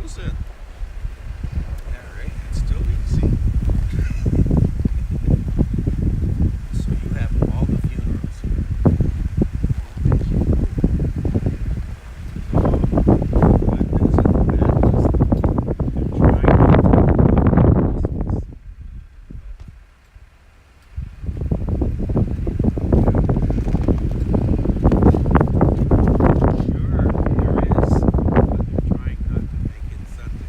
closing. Alright, it's still easy. So you have all the funerals here. Sure, there is, but they're trying not to make it Sunday.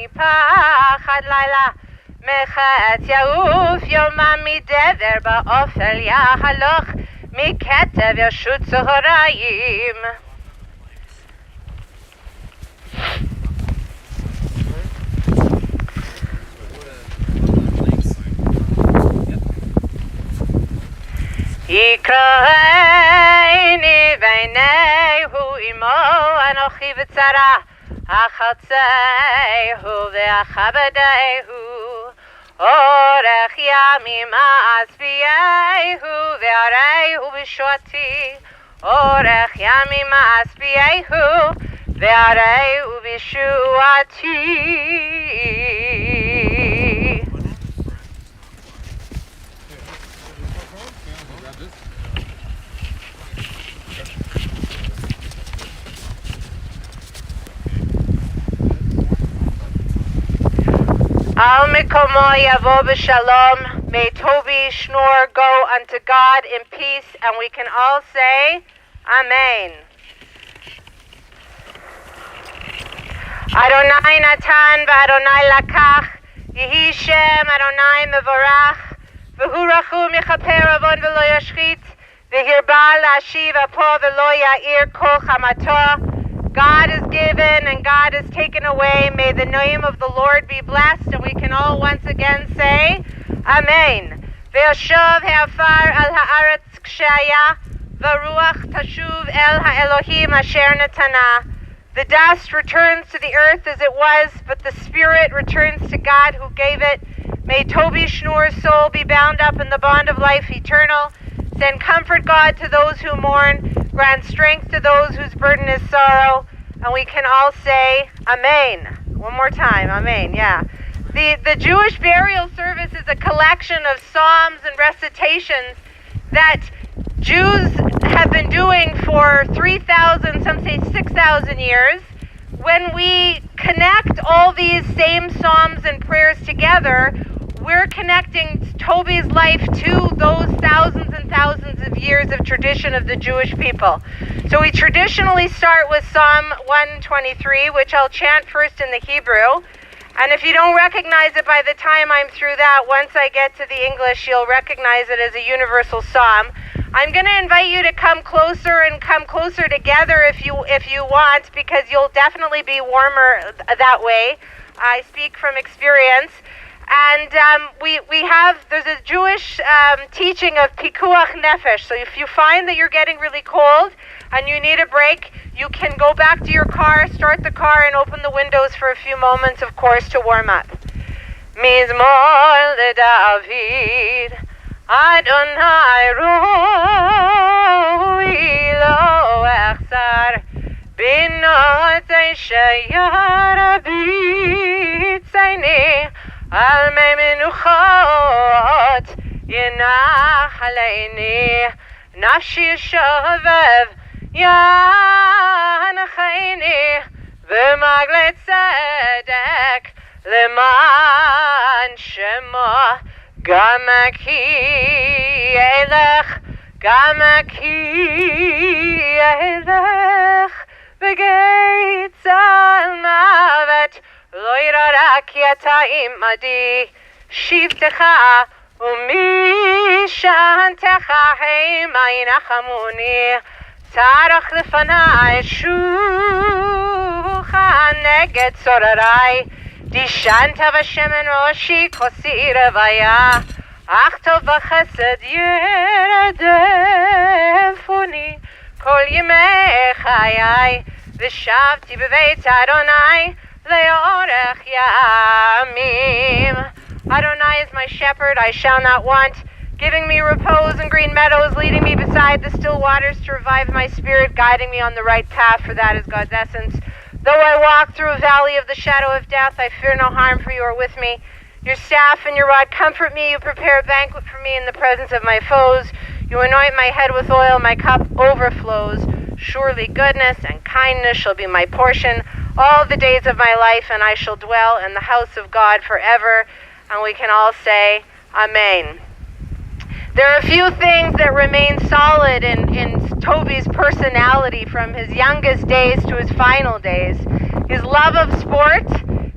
מפחד לילה, מחץ יעוף יומם מדבר באופל יהלוך, מכתב ישוט צהריים. יקראני בעיניהו עמו אנוכי בצרה, החלצהו ואכבדהו, אורך ימים אספייהו והריהו בשועתי, אורך ימים אספייהו והריהו בשועתי. Al mikomo yavo b'shalom. May Toby Schnoor go unto God in peace, and we can all say, Amen. Adonai natan v'Adonai lakach, Yehi Shem Adonai mevorach, v'hu rachum yechaper avon v'lo yashchit, v'hirbal la'ashiv apo v'lo ya'ir kol chamato. God is given and God is taken away. May the name of the Lord be blessed, and we can all once again say, Amen. Ve'ashov ha'afar al ha'aretz kshaya, v'ruach tashuv el ha'elohim asher netana. The dust returns to the earth as it was, but the spirit returns to God who gave it. May Toby Schnoor's soul be bound up in the bond of life eternal. Send comfort, God, to those who mourn. Grant strength to those whose burden is sorrow. And we can all say, Amen. One more time, Amen, yeah. The Jewish burial service is a collection of psalms and recitations that Jews have been doing for 3,000, some say 6,000 years. When we connect all these same psalms and prayers together, we're connecting Toby's life to those thousands and thousands of years of tradition of the Jewish people. So we traditionally start with Psalm 123, which I'll chant first in the Hebrew. And if you don't recognize it by the time I'm through that, once I get to the English, you'll recognize it as a universal psalm. I'm going to invite you to come closer together if you want, because you'll definitely be warmer that way. I speak from experience. And there's a Jewish teaching of pikuach nefesh. So if you find that you're getting really cold and you need a break, you can go back to your car, start the car, and open the windows for a few moments, of course, to warm up. Mizmor leDavid, Adonai roi lo echsar, binotei sheyar abitzayni, al mei menuchot yenach aleini, nafshi shovev yanachayni, v'magle tzedek leman shemo, gamaki elech v'geitz al mavet, lo yirara ki ata imadi, shivtecha umishantecha heima yinachamuni, tarach lefanai shucha neged sorarai, dishanta v'shemen roshi kosi revaya, ach tov v'chesed yeradefuni kol yemei chayai, v'shavti b'beit Adonai le'orech yamim. Adonai is my shepherd, I shall not want, giving me repose in green meadows, leading me beside the still waters to revive my spirit, guiding me on the right path, for that is God's essence. Though I walk through a valley of the shadow of death, I fear no harm, for you are with me. Your staff and your rod comfort me. You prepare a banquet for me in the presence of my foes. You anoint my head with oil, my cup overflows. Surely goodness and kindness shall be my portion all the days of my life, and I shall dwell in the house of God forever. And we can all say, Amen. There are a few things that remain solid in Toby's personality from his youngest days to his final days. His love of sport,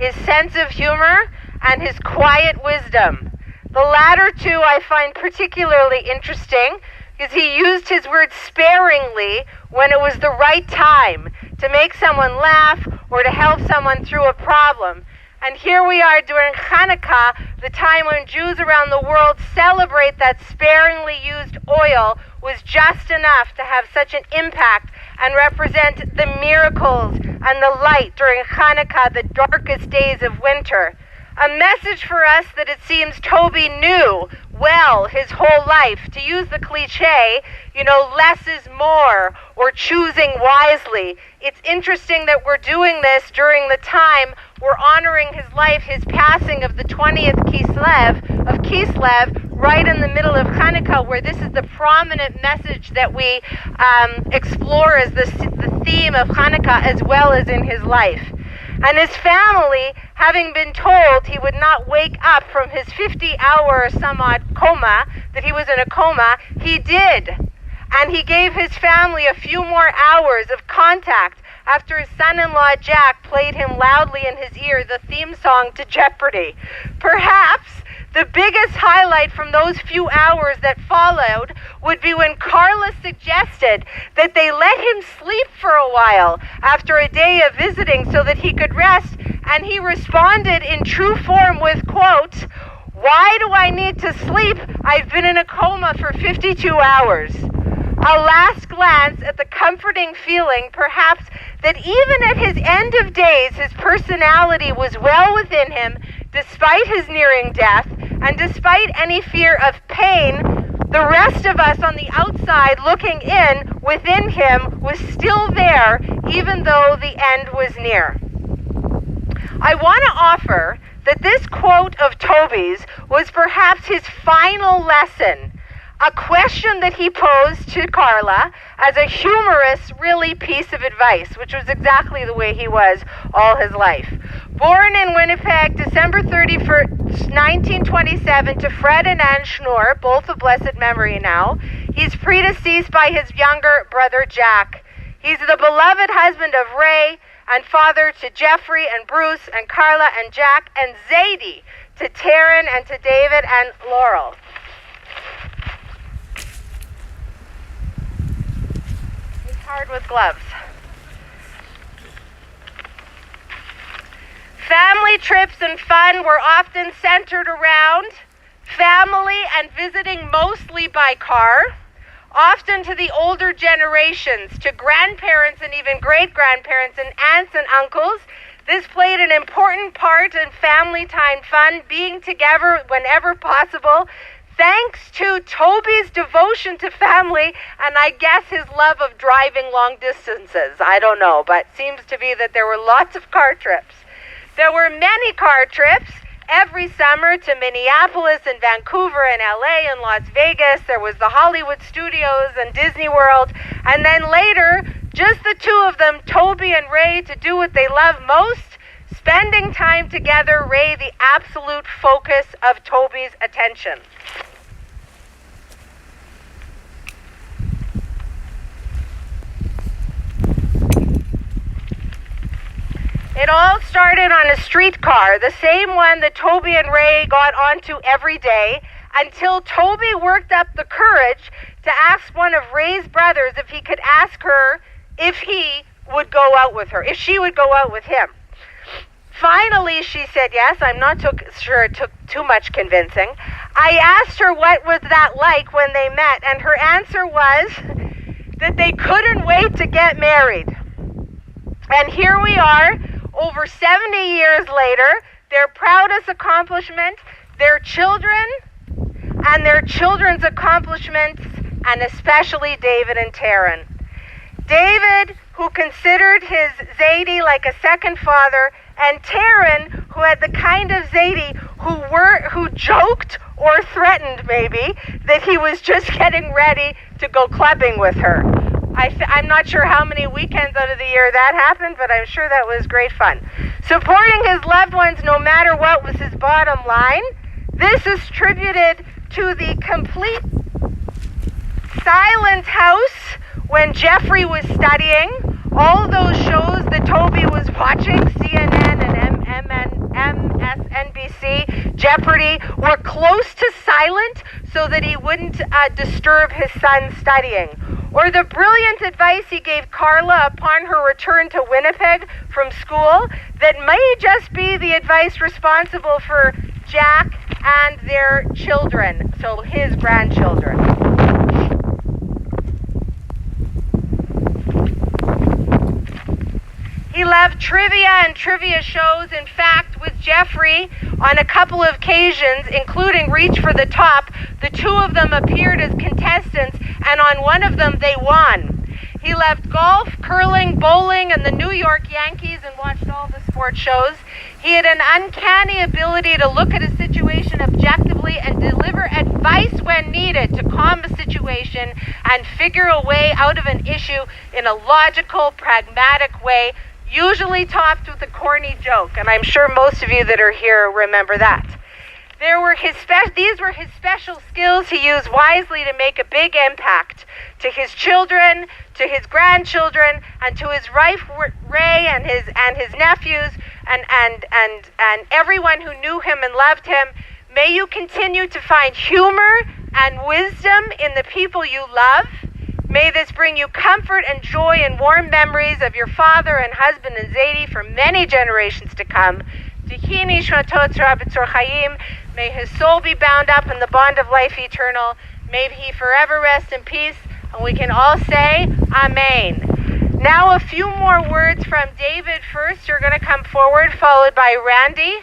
his sense of humor, and his quiet wisdom. The latter two I find particularly interesting because he used his words sparingly when it was the right time to make someone laugh or to help someone through a problem. And here we are during Hanukkah, the time when Jews around the world celebrate that sparingly used oil was just enough to have such an impact and represent the miracles and the light during Hanukkah, the darkest days of winter. A message for us that it seems Toby knew well his whole life. To use the cliche, less is more, or choosing wisely. It's interesting that we're doing this during the time we're honoring his life, his passing of the 20th Kislev, right in the middle of Hanukkah, where this is the prominent message that we explore as the theme of Hanukkah as well as in his life. And his family, having been told he would not wake up from his 50-hour some-odd coma, that he was in a coma, he did. And he gave his family a few more hours of contact after his son-in-law Jack played him loudly in his ear the theme song to Jeopardy. Perhaps the biggest highlight from those few hours that followed would be when Carla suggested that they let him sleep for a while after a day of visiting so that he could rest, and he responded in true form with, quote, "Why do I need to sleep? I've been in a coma for 52 hours. A last glance at the comforting feeling, perhaps, that even at his end of days, his personality was well within him, despite his nearing death, and despite any fear of pain, the rest of us on the outside looking in within him was still there, even though the end was near." I want to offer that this quote of Toby's was perhaps his final lesson, a question that he posed to Carla as a humorous, really, piece of advice, which was exactly the way he was all his life. Born in Winnipeg, December 31st, 1927, to Fred and Ann Schnoor, both of blessed memory now, he's predeceased by his younger brother Jack. He's the beloved husband of Ray and father to Jeffrey and Bruce and Carla and Jack and Zadie, to Taryn and to David and Laurel. He's hard with gloves. Family trips and fun were often centered around family and visiting mostly by car, often to the older generations, to grandparents and even great-grandparents and aunts and uncles. This played an important part in family time fun, being together whenever possible, thanks to Toby's devotion to family and I guess his love of driving long distances. I don't know, but seems to be that there were lots of car trips. There were many car trips every summer to Minneapolis and Vancouver and LA and Las Vegas. There was the Hollywood Studios and Disney World. And then later, just the two of them, Toby and Ray, to do what they love most, spending time together, Ray the absolute focus of Toby's attention. It all started on a streetcar, the same one that Toby and Ray got onto every day, until Toby worked up the courage to ask one of Ray's brothers if he could ask her if he would go out with her, if she would go out with him. Finally, she said yes. I'm not sure it took too much convincing. I asked her what was that like when they met, and her answer was that they couldn't wait to get married. And here we are, over 70 years later, their proudest accomplishment, their children, and their children's accomplishments, and especially David and Taryn. David, who considered his Zadie like a second father, and Taryn, who had the kind of Zadie who joked or threatened maybe that he was just getting ready to go clubbing with her. I'm not sure how many weekends out of the year that happened, but I'm sure that was great fun. Supporting his loved ones no matter what was his bottom line. This is tributed to the complete silent house when Jeffrey was studying. All those shows that Toby was watching, CNN and jeopardy, were close to silent so that he wouldn't disturb his son studying. Or the brilliant advice he gave Carla upon her return to Winnipeg from school that may just be the advice responsible for Jack and their children, so his grandchildren. He loved trivia and trivia shows. In fact, with Jeffrey, on a couple of occasions, including Reach for the Top, the two of them appeared as contestants, and on one of them they won. He loved golf, curling, bowling, and the New York Yankees, and watched all the sports shows. He had an uncanny ability to look at a situation objectively and deliver advice when needed to calm a situation and figure a way out of an issue in a logical, pragmatic way, usually topped with a corny joke, and I'm sure most of you that are here remember that. These were his special skills he used wisely to make a big impact to his children, to his grandchildren, and to his wife Ray and his nephews and everyone who knew him and loved him. May you continue to find humor and wisdom in the people you love. May this bring you comfort and joy and warm memories of your father and husband and Zadie for many generations to come. May his soul be bound up in the bond of life eternal. May he forever rest in peace. And we can all say, Amen. Now a few more words from David first. You're going to come forward, followed by Randy.